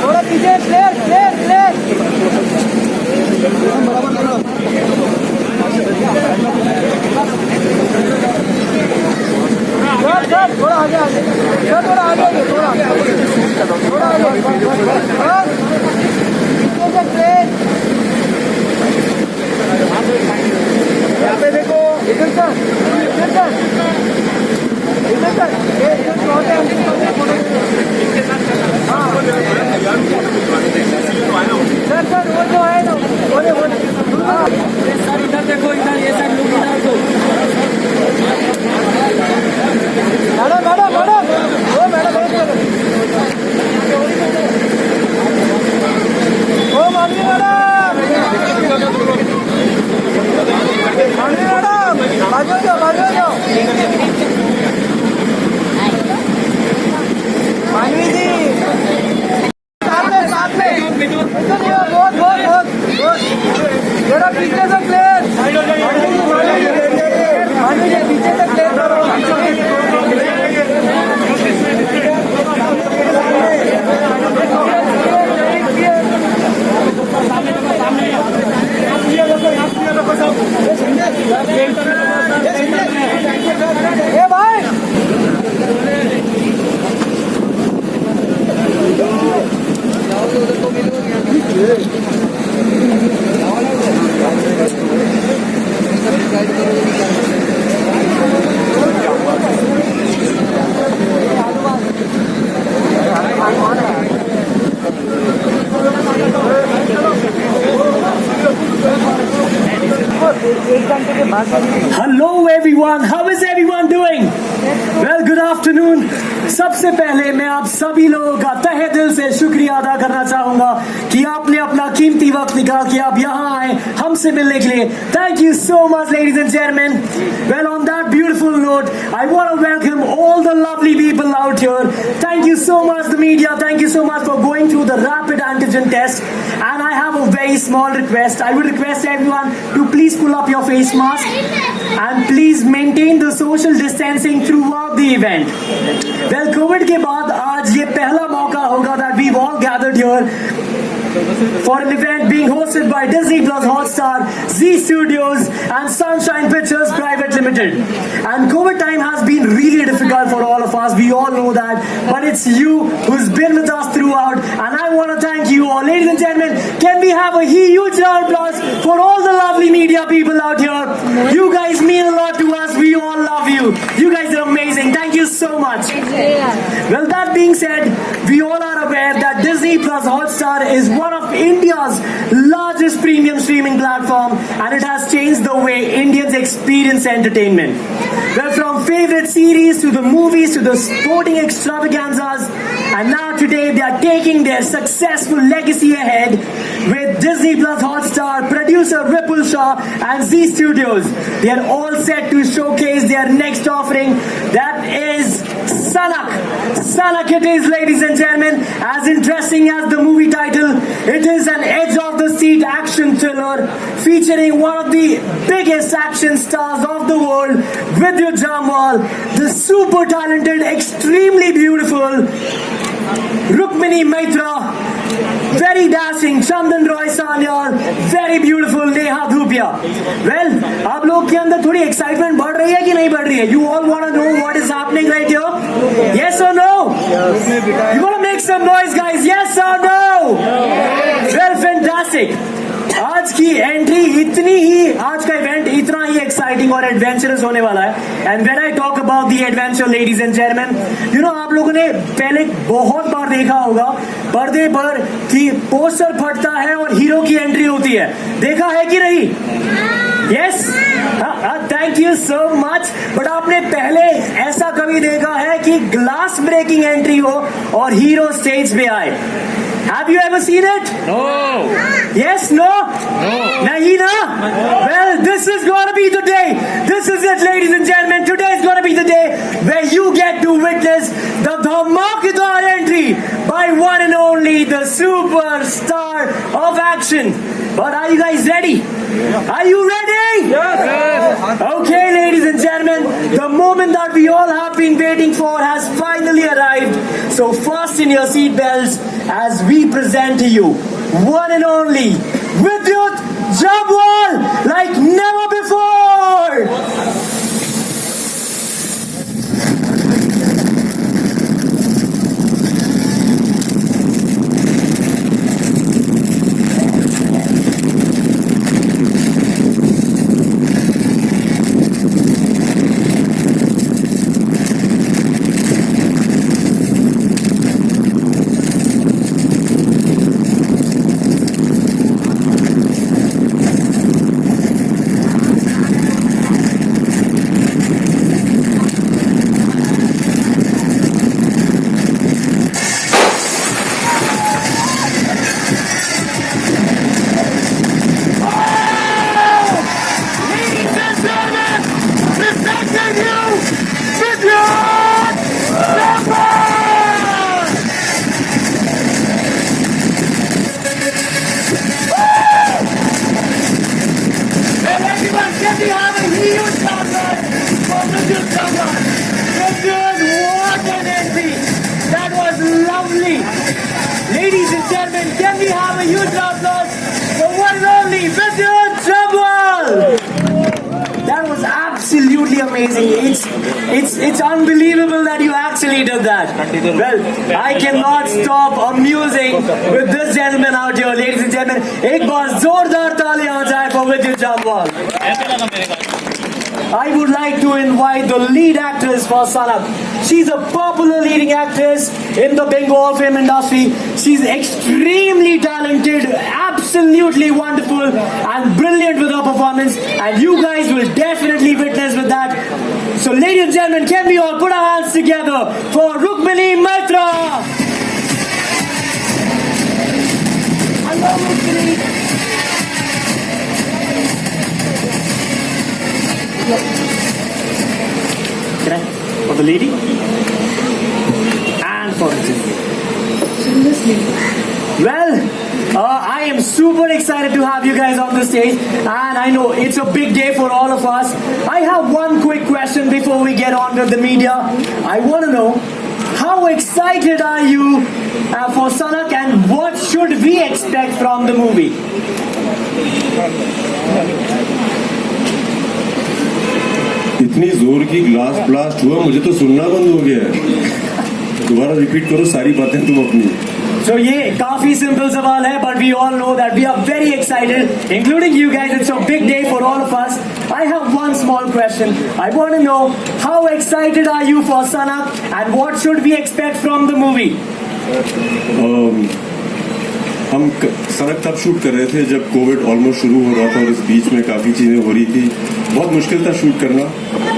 थोड़ा पीछे player player player sir थोड़ा आगे आगे सर थोड़ा आगे थोड़ा थोड़ा आगे प्लेयर यहाँ पे देखो इधर सर इधर सर इधर सर ये सर सर वो जो है ना बोले सर इधर देखो इधर ये सब लोग इधर को मैडम मैडम मैडम ओ मैडम ओ मामी मैडम मामी मैडम बाजू जाओ मानवी जी साथ में बहुत जरा पीछे से प्लेयर मानवी जी पीछे से प्लेयर करो ए भाई Hello everyone, how is everyone doing? Well, good afternoon. सबसे पहले मैं आप सभी लोगों का तहे दिल से शुक्रिया अदा करना चाहूंगा कि आपने अपना कीमती वक्त निकाल के आप यहाँ आए हमसे मिलने के लिए. Thank you so much, ladies and gentlemen. Well, on that beautiful note, I want to welcome all the lovely people out here. Thank you so much, the media. Thank you so much for going through the rapid antigen test. And I have a very small request. I would request everyone to please pull up your face mask and please maintain the social distancing throughout the event. Well, COVID के बाद आज ये पहला मौका होगा that we've all gathered here for an event being hosted by Disney Plus Hotstar, Z Studios and Sunshine Pictures Private Limited. And COVID time has been really difficult for all of us. We all know that. But it's you who's been with us throughout. And I want to thank you all. Ladies and gentlemen, can we have a huge round of applause for all the lovely media people out here? You guys mean a lot to us. We all love you. You guys are amazing. Thank you so much. Well, that being said, we all are aware that Disney Plus Hotstar is one of India's largest premium streaming platform, and it has changed the way Indians experience entertainment. Well, from favorite series to the movies to the sporting extravaganzas, and now today they are taking their successful legacy ahead with Disney Plus Hotstar, producer Vipul Shah and Z Studios. They are all set to showcase their next offering, that is Sanak. Sanak it is, ladies and gentlemen. As interesting as the movie title, it is an edge-of-the-seat action thriller featuring one of the biggest action stars of the world, Vidya Jamwal, the super talented, extremely beautiful Rukmini Maitra, very dashing Chandan Roy Sanyal, very beautiful Neha Dhupia. Well, आप लोग के अंदर थोड़ी excitement बढ़ रही है कि नहीं बढ़ रही है? You all want to know what is happening right here? Yes or no? Yes. You want to make some noise, guys? Yes or no? Yes. Well, fantastic. आज की एंट्री इतनी ही, आज का इवेंट इतना ही एक्साइटिंग और एडवेंचरस होने वाला है. And when I talk about the adventure, ladies and gentleman, you know, आप लोगों ने पहले बहुत बार देखा होगा पर्दे पर कि पोस्टर फटता है और हीरो की एंट्री होती है. देखा है कि नहीं? Yes, thank you so much. But आपने पहले ऐसा कभी देखा है कि ग्लास ब्रेकिंग एंट्री हो और हीरो स्टेज पे आए? Have you ever seen it? No. Yes, no? Nahi na? Well, this is gonna be the day. This is it, ladies and gentlemen. Today is gonna be the day where you get to witness the Dhamakdar entry by one and only the superstar of action. But are you guys ready? Are you ready? Yes. Okay, ladies and gentlemen, the moment that we all have been waiting for has finally arrived. So fasten your seatbelts as we present to you one and only Vidyut Jabwal like never before. That was lovely. Ladies and gentlemen, can we have a huge applause for one and only Vidyut Jabwal? That was absolutely amazing. It's unbelievable that you actually did that. Well, I cannot stop amusing with this gentleman out here, ladies and gentlemen. एक बार जोरदार तालियां हो जाए for Vidyut Jabwal. I would like to invite the lead actress for Sanak. She's a popular leading actress in the Bengal film industry. She's extremely talented, absolutely wonderful and brilliant with her performance, and you guys will definitely witness with that. So ladies and gentlemen, can we all put our hands together for Rukmini Maitra? Hello Rukmini. Can I? For the lady? And for the gentleman. Well, I am super excited to have you guys on the stage, and I know it's a big day for all of us. I have one quick question before we get on with the media. I want to know, how excited are you for Sanak, and what should we expect from the movie? इतनी जोर की glass blast हुआ, मुझे तो सुनना बंद हो गया है. दोबारा रिपीट करो सारी बातें तुम अपनी. So ये काफी simple सवाल है, but we all know that we are very excited, including you guys. It's a big day for all of us. I have one small question. I want to know, how excited are you for Sanak, and what should we expect from the movie? हम सनक तब shoot कर रहे थे जब Covid almost शुरू हो रहा था, और इस बीच में काफ़ी चीज़ें हो रही थी. बहुत मुश्किल था शूट करना,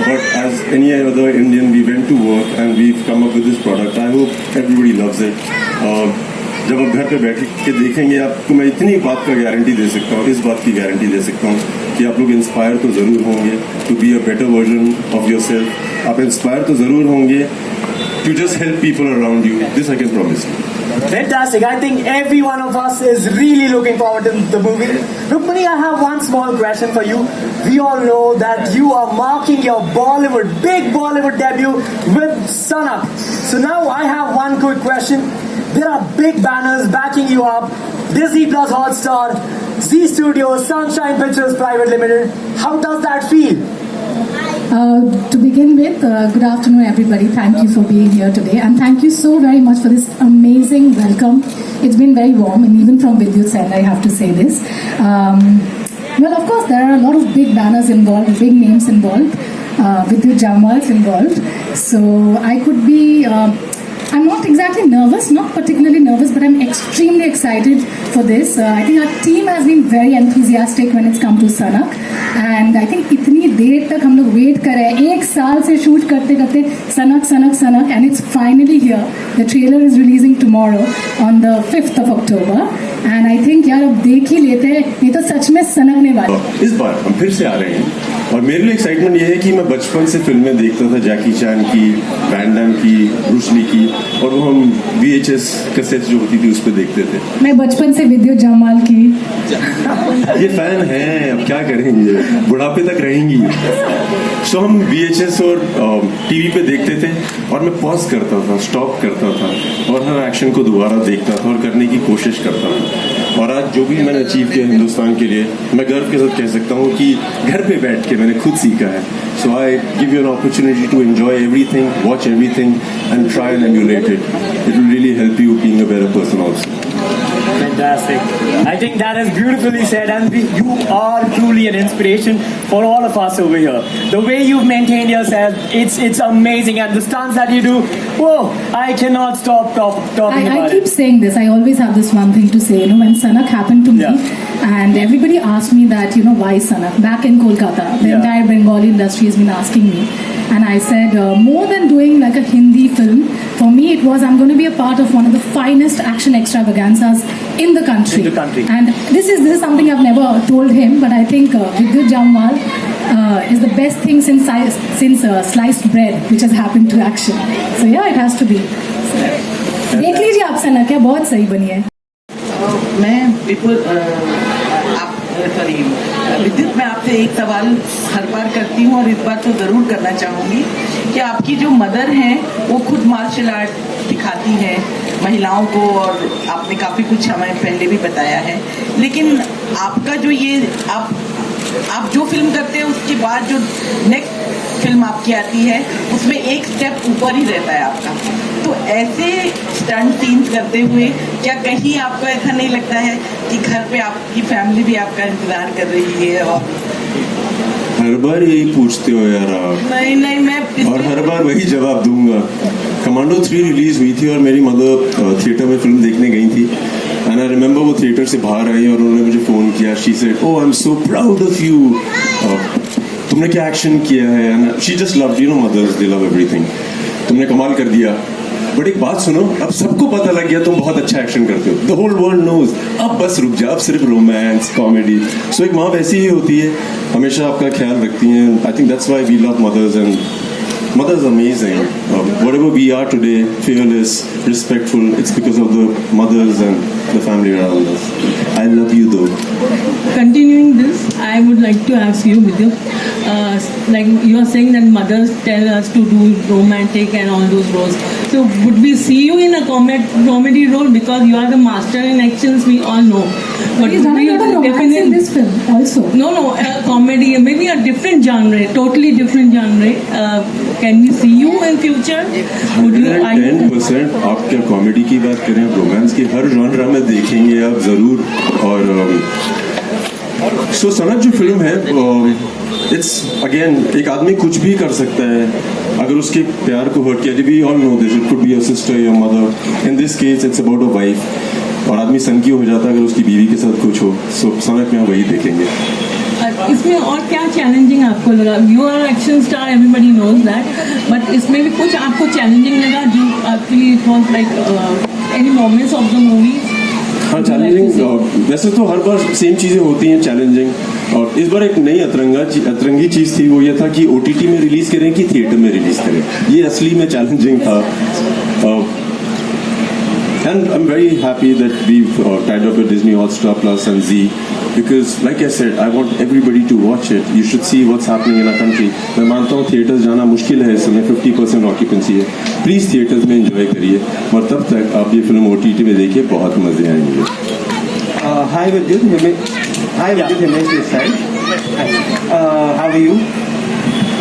but as any other Indian we went to work and we come up with this product. I hope everybody loves it. जब आप घर पे बैठ के देखेंगे, आपको मैं इतनी बात का गारंटी दे सकता हूँ, इस बात की गारंटी दे सकता हूँ कि आप लोग इंस्पायर तो ज़रूर होंगे to be a better version of yourself. आप इंस्पायर तो ज़रूर होंगे to just help people around you. This I can promise you. Fantastic. I think every one of us is really looking forward to the movie. Rukmini, I have one small question for you. We all know that you are marking your big Bollywood debut with Sanak. So now I have one quick question. There are big banners backing you up. Disney Plus Hotstar, Z Studios, Sunshine Pictures Private Limited. How does that feel? To begin with, good afternoon everybody. Thank you for being here today, and thank you so very much for this amazing welcome. It's been very warm, and even from Vidyut's end I have to say this. Well, of course there are a lot of big banners involved, big names involved, Vidyut Jabwal's involved. So I could be I'm not exactly nervous, not particularly nervous, but I'm extremely excited for this. I think our team has been very enthusiastic when it's come to Sanak, and I think इतनी देर तक हम लोग wait कर रहे हैं, 1 साल से shoot करते करते सनक, and it's finally here. The trailer is releasing tomorrow on the 5th of October, and I think यार अब देख ही लेते हैं, नहीं तो सच में सनकने वाले. इस बार हम फिर से आ रहे हैं और मेरे लिए एक्साइटमेंट ये है कि मैं बचपन से फिल्में देखता था, जैकी चैन की, वैन डैम की, ब्रूस ली की, और वो हम VHS कैसेट जो होती थी उस पर देखते थे. मैं बचपन से विद्युत जामवाल की. ये फैन है, अब क्या करेंगे, बुढ़ापे तक रहेंगी. सो हम VHS और टीवी पे देखते थे और मैं पॉज करता था, स्टॉप करता था और हर एक्शन को दोबारा देखता था और करने की कोशिश करता था. और आज जो भी मैंने अचीव किया हिंदुस्तान के लिए, मैं गर्व के साथ कह सकता हूँ कि घर पे बैठ के मैंने खुद सीखा है. So I give you an opportunity to enjoy everything, watch everything and try and emulate it. It will really help you being a better person also. Fantastic. I think that is beautifully said, and you are truly an inspiration for all of us over here. The way you've maintained yourself, it's amazing, and the stunts that you do, whoa, I cannot stop talking I about keep it. saying this. I always have this one thing to say. You know, when Sanak happened to me, Yeah. and everybody asked me that, you know, why Sanak? Back in Kolkata, the Yeah. entire Bengali industry has been asking me. And I said, more than doing like a Hindi film, for me it was, I'm going to be a part of one of the finest action extravaganzas in the country. In the country. And this is something I've never told him, but I think Vidyut Jamwal is the best thing since sliced bread, which has happened to action. So yeah, it has to be. देख लीजिए आप सनक, क्या बहुत सही बनी है. मैं बिल्कुल विद्युत, मैं आपसे एक सवाल हर बार करती हूँ और इस बार तो ज़रूर करना चाहूँगी कि आपकी जो मदर हैं वो खुद मार्शल आर्ट सिखाती हैं महिलाओं को, और आपने काफ़ी कुछ हमें पहले भी बताया है. लेकिन आपका जो ये आप जो फिल्म करते हैं उसके बाद जो नेक्स्ट फिल्म आपकी आती है उसमें एक स्टेप ऊपर ही रहता है आपका. तो ऐसे स्टंट सीन्स करते हुए क्या कहीं आपको ऐसा नहीं लगता है कि घर पे आपकी फैमिली भी आपका इंतजार कर रही है? और हर बार यही पूछते हो यार आप. नहीं मैं और हर बार वही जवाब दूंगा. कमांडो 3 रिलीज हुई थी और मेरी मदर थिएटर में फिल्म देखने गई थी. एंड आई रिमेंबर वो थिएटर से बाहर आई और उन्होंने मुझे फोन किया. She said, oh I am so proud of you, तुमने क्या एक्शन किया है. And she just loved, you know, mothers they love everything. तुमने कमाल कर दिया. बट एक बात सुनो, अब सबको पता लग गया तुम बहुत अच्छा एक्शन करते हो. The whole world knows. अब बस रुक जा, अब सिर्फ रोमांस, कॉमेडी. सो एक माँ वैसी ही होती है, हमेशा आपका ख्याल रखती हैं. I think that's why we love mothers, and mothers are amazing. Whatever we are today, fearless, respectful, it's because of the mothers and the family around us. I love you though. Continuing this, I would like to ask you, Vidya, like you are saying that mothers tell us to do romantic and all those roles. So would we see you in a comedy role, because you are the master in actions, we all know. But He's done a lot of romance in this film also. No, comedy, maybe a different genre, totally different genre. Can we see you in future? Would you? 110% आप क्या comedy की बात करें, romance की, हर genre में देखेंगे आप जरूर. और सो सनक जो फिल्म है, इट्स अगेन, एक आदमी कुछ भी कर सकता है अगर उसके प्यार को हर्ट किया. We all know this. It could be your sister, your mother. In this case it's about a wife. और आदमी सनकी हो जाता है अगर उसकी बीवी के साथ कुछ हो. सो सनक में वही देखेंगे. इसमें और क्या चैलेंजिंग आपको लगा? You are action star, everybody knows that, but इसमें भी कुछ आपको चैलेंजिंग लगा जो actually it was like any moments of the movie? हाँ, चैलेंजिंग वैसे तो हर बार सेम चीज़ें होती हैं चैलेंजिंग. और इस बार एक नई अतरंगी चीज़ थी, वो ये था कि OTT में रिलीज़ करें कि थिएटर में रिलीज़ करें. ये असली में चैलेंजिंग था. And I'm very happy that we've tied up with Disney Hotstar Plus and Z, because like I said, I want everybody to watch it. You should see what's happening in our country. मैं मानता हूँ theatres जाना मुश्किल है इस समय, 50% occupancy है. Please theatres में एंजॉय करिए, और तब तक आप ये फिल्म OTT में देखिए, बहुत मज़े आएंगे. Hi Vidyut, Himesh this side. How are you?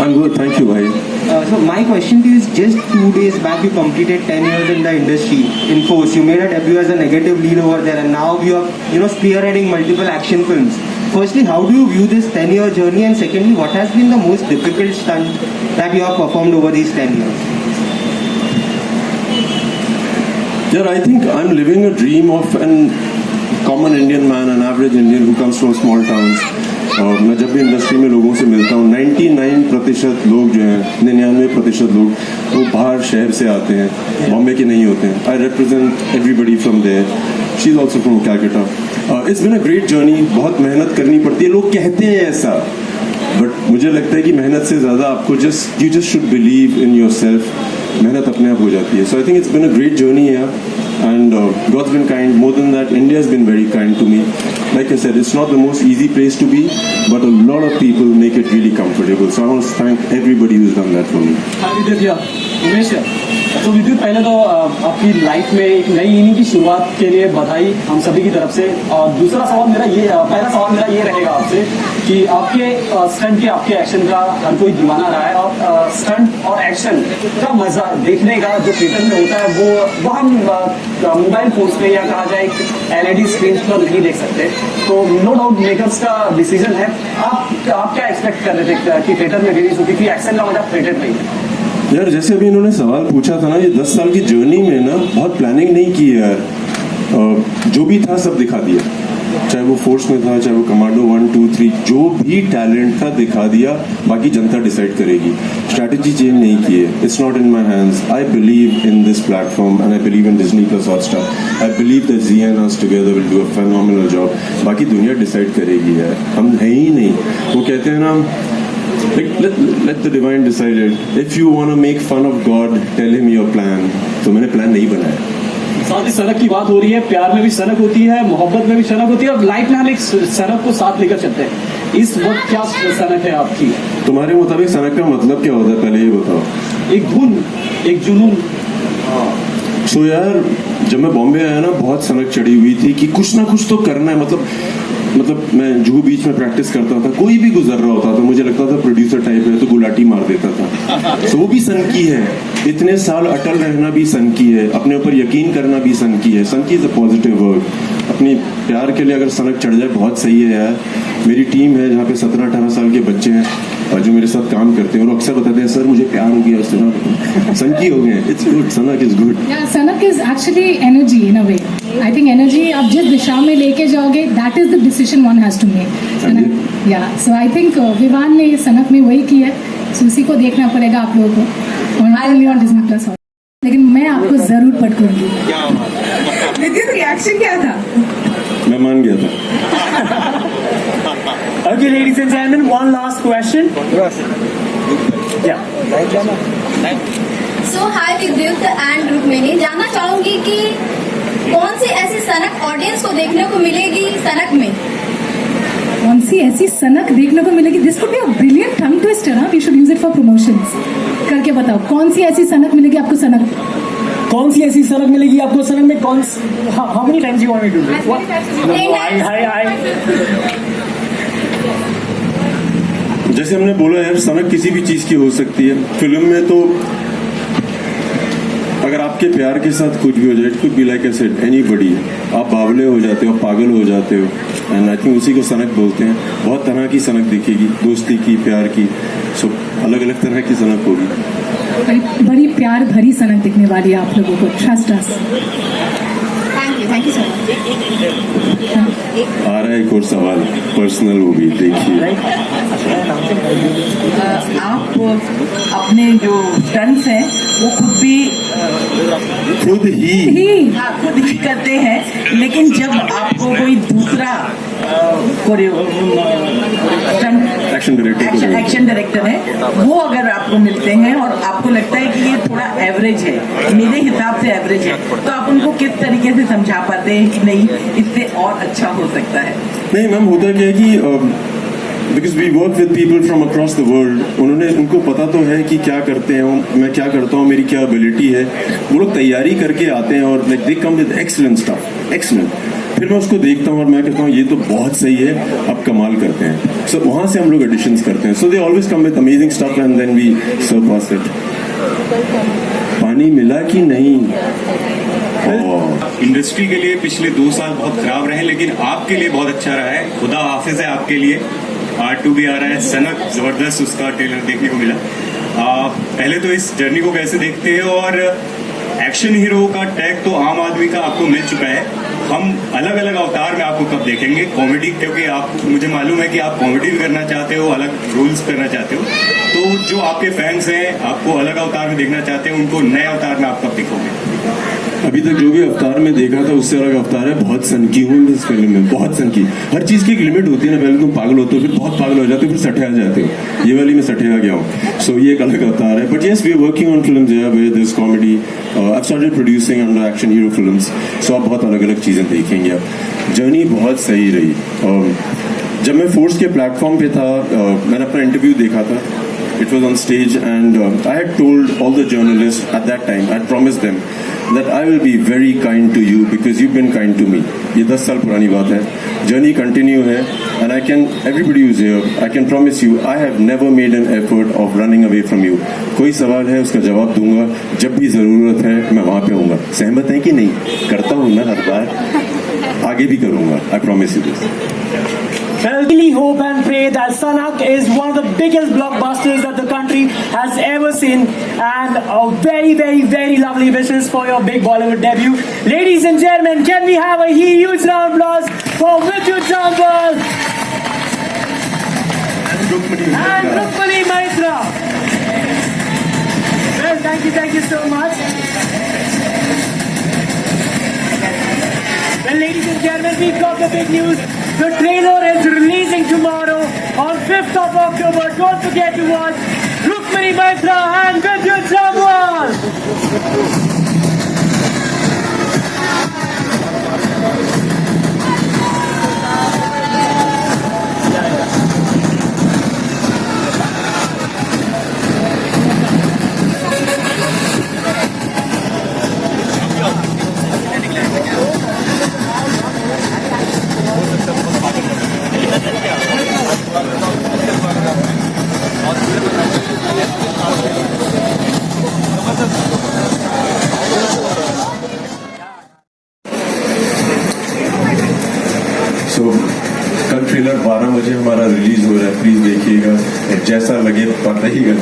I'm good, thank you, bhai. So my question to you is, just 2 days back you completed 10 years in the industry in Force. You made a debut as a negative lead over there, and now you are spearheading multiple action films. Firstly, how do you view this 10-year journey, and secondly, what has been the most difficult stunt that you have performed over these 10 years? Yeah, I think I'm living a dream of an common Indian man, an average Indian who comes from small towns. मैं जब भी industry में लोगों से मिलता हूँ 99% लोग जो हैं 99% लोग वो बाहर शहर से आते हैं, बॉम्बे के नहीं होते हैं. I represent everybody from there. She is also from Calcutta. It's been a great journey. बहुत मेहनत करनी पड़ती है, लोग कहते हैं ऐसा, बट मुझे लगता है कि मेहनत से ज़्यादा आपको you just should believe in yourself. मेहनत अपने आप हो जाती है. So I think it's been a great journey here. And God's been kind. More than that, India has been very kind to me. Like I said, it's not the most easy place to be, but a lot of people make it really comfortable. So I want to thank everybody who's done that for me. हाँ विद्युत भैया, उमेश है. तो विद्युत पहले तो आपकी life में एक नई इनिंग की शुरुआत के लिए बधाई हम सभी की तरफ से. और दूसरा सवाल मेरा ये पहला सवाल मेरा ये रहेगा आपसे कि आपके स्टंट के आपके एक्शन का हर कोई दीवाना रहा है, और स्टंट और एक्शन का मजा देखने का जो थिएटर में होता है वो हम मोबाइल फोन्स पे या कहा जाए LED स्क्रीन पर नहीं देख सकते. तो नो डाउट मेकर्स का डिसीजन है. आप क्या एक्सपेक्ट कर रहे थे कि थिएटर में रिलीज होगी, कि एक्शन का मजा थिएटर में ही? यार जैसे अभी इन्होंने सवाल पूछा था ना, ये 10 साल की जर्नी में ना बहुत प्लानिंग नहीं की है यार. जो भी था सब दिखा दिया, चाहे वो फोर्स में था, चाहे वो कमांडो 1, 2, 3, जो भी टैलेंट था दिखा दिया. बाकी जनता डिसाइड करेगी. स्ट्रैटेजी चेंज नहीं की है. It's not in my hands. I believe in this platform and I believe in Disney plus Hotstar. I believe that Zee and us together will do a phenomenal job. बाकी दुनिया decide करेगी यार, हम है ही नहीं. वो कहते हैं ना, let the divine decide it. If you want to make fun of God, tell him your plan. तो मैंने प्लान नहीं बनाया. साथ ही सनक की बात हो रही है. प्यार में भी सनक होती है, मोहब्बत में भी सनक होती है, और लाइफ में हम एक सनक को साथ लेकर चलते हैं. इस वक्त क्या सनक है आपकी? तुम्हारे मुताबिक सनक का मतलब क्या होता है, पहले ये बताओ. एक धुन, एक जुनून. सो यार जब मैं बॉम्बे आया ना, बहुत सनक चढ़ी हुई थी कि कुछ ना कुछ तो करना है. मतलब मैं जुहू बीच में प्रैक्टिस करता था, कोई भी गुजर रहा होता था, मुझे लगता था प्रोड्यूसर टाइप है तो गुलाटी मार देता था. सो वो भी सन की है. इतने साल अटल रहना भी सन की है. अपने ऊपर यकीन करना भी सन की है. सन की इज अ पॉजिटिव वर्ड. अपनी प्यार के लिए अगर सनक चढ़ जाए बहुत सही है यार. मेरी टीम है जहाँ पे 17-18 साल के बच्चे हैं और जो मेरे साथ काम करते हैं, और अक्सर बताते हैं सर मुझे प्यार हो गया उससे ना. सनकी हो गए. It's good. सनक इज गुड. सनक is actually energy in a way. I think energy आप जिस दिशा में लेके जाओगे, that is the decision one has to make. या सो आई थिंक विवान ने सनक में वही किया है. सो उसी को देखना पड़ेगा आप लोगों को, और ओनली ऑन डिज्नी प्लस. लेकिन मैं आपको जरूर पटकूंगी. विद्युत रिएक्शन क्या था? मैं मान गया था. Okay, ladies and gentlemen, one last question. Yeah. So hi विद्युत एंड रुक्मिणी, जानना चाहूंगी कि कौन सी ऐसी सनक ऑडियंस को देखने को मिलेगी सनक में? कौन सी ऐसी सनक देखने को मिलेगी? This could be a brilliant tongue twister. We should use it for promotions. करके बताओ कौन सी ऐसी सनक मिलेगी आपको सनक? कौन सी ऐसी सनक मिलेगी आपको सनक में? कौन how many times you want me to do this? Hi. जैसे हमने बोला यार, सनक किसी भी चीज की हो सकती है. फिल्म में तो अगर आपके प्यार के साथ कुछ भी हो जाए, it could be like I said anybody. आप बावले हो जाते हो, पागल हो जाते हो, एंड आई थिंक उसी को सनक बोलते हैं. बहुत तरह की सनक दिखेगी, दोस्ती की, प्यार की. सो अलग अलग तरह की सनक होगी. बड़ी प्यार भरी सनक दिखने वाली है आप लोगों को. Trust us. Thank you so much. आ रहा है एक और सवाल, पर्सनल, वो भी देखिए. आप अपने जो स्टंट्स हैं वो खुद ही करते हैं, लेकिन जब आपको कोई दूसरा एक्शन डायरेक्टर है, वो अगर आपको मिलते हैं और आपको लगता है कि ये थोड़ा एवरेज है, मेरे हिसाब से एवरेज है, तो आप उनको किस तरीके से समझा पाते हैं कि नहीं इससे और अच्छा हो सकता है? नहीं मैम, होता क्या है कि because we work with people from across the world. उनको पता तो है कि क्या करते हैं, मैं क्या करता हूँ, मेरी क्या एबिलिटी है. वो लोग तैयारी करके आते हैं और like they come with excellent stuff, excellent. फिर मैं उसको देखता हूँ और मैं कहता हूँ ये तो बहुत सही है, अब कमाल करते हैं. सो वहाँ से हम लोग एडिशंस करते हैं. So they always come with amazing stuff and then we surpass it. पानी मिला कि नहीं? इंडस्ट्री के लिए पिछले 2 साल बहुत खराब रहे, लेकिन आपके लिए बहुत अच्छा रहा है. खुदा हाफिज है आपके लिए. R2 भी आ रहा है, सनक जबरदस्त उसका ट्रेलर देखने को मिला. पहले तो इस जर्नी को कैसे देखते हैं, और एक्शन हीरो का टैग तो आम आदमी का आपको मिल चुका है। हम अलग अलग अवतार में आपको कब देखेंगे कॉमेडी, क्योंकि आप मुझे मालूम है कि आप कॉमेडी भी करना चाहते हो, अलग रोल्स करना चाहते हो। तो जो आपके फैंस हैं आपको अलग अवतार में देखना चाहते हैं, उनको नए अवतार में आप कब दिखोगे? अभी तक जो भी अवतार में देखा था उससे अलग अवतार है। बहुत सनकी हूँ इस फिल्म में, बहुत सनकी। हर चीज की एक लिमिट होती है ना, पहले तुम पागल होते हो, फिर बहुत पागल हो जाते हो, फिर सठे आ जाते हो। ये वाली में सठे आ गया हूँ। सो ये एक अलग अवतार है। But yes, we are working on films where there is comedy. I started producing under Action Hero Films. So आप बहुत अलग अलग चीजें देखेंगे। आप जर्नी बहुत सही रही। जब मैं फोर्स के प्लेटफॉर्म पे था, मैंने अपना इंटरव्यू देखा था। It was on stage and I had told all the journalists at that time, I had promised them that I will be very kind to you because you've been kind to me. ये 10 साल पुरानी बात है। Journey continue है and I can, everybody who's here, I can promise you, I have never made an effort of running away from you. कोई सवाल है उसका जवाब दूंगा, जब भी जरूरत है मैं वहाँ पे हूँगा। सहमत है कि नहीं? करता हूँ ना हर बार, आगे भी करूँगा। I promise you this. Well, really hope and pray that Sanak is one of the biggest blockbusters that the country has ever seen, and a very, very, very lovely wishes for your big Bollywood debut. Ladies and gentlemen, can we have a huge round of applause for Vidyut Jambal and Rukmini Maitra? Well, thank you so much. Well, ladies and gentlemen, we've got the big news. The trailer is releasing tomorrow on 5th of October. Don't forget to watch Rukmini Maitra and Vidyut Jambal. सो कल trailer 12 बजे हमारा release हो रहा है, please देखिएगा। जैसा लगे पता ही कर